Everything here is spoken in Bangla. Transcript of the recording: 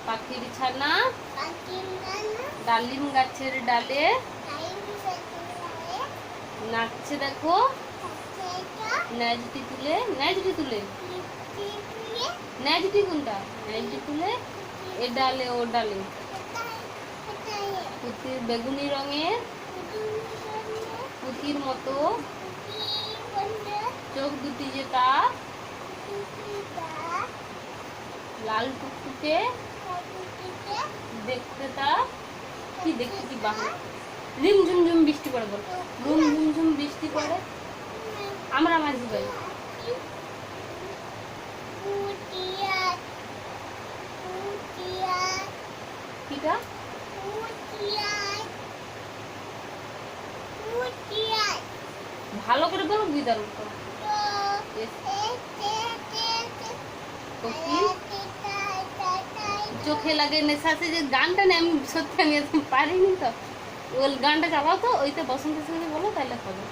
পাখির ছানা ডালিম গাছের ডালে নাচছে দেখো ন্যাজটি তুলে ন্যাজটি তুলে ন্যাজটি কোনটা ন্যাজটি তুলে এ ডালে ও ডালে পুঁতির বেগুনি রঙের পুঁতির মতো চোখ দুটি যে তার লাল টুকটুকে দেখতে তার কি দেখতে কি বাহন রিম ঝুমঝুম বৃষ্টি পড়ে বল রুম ঝুমঝুম বৃষ্টি পড়ে আমরা মাঝি ভাই কিটা ভালো করে বলো বিদার চোখে লাগে নেশা আছে যে গানটা নেই আমি সত্যি আমি পারিনি তো ওই গানটা চালাও তো ওইটা বসন্ত বলো তাহলে হবে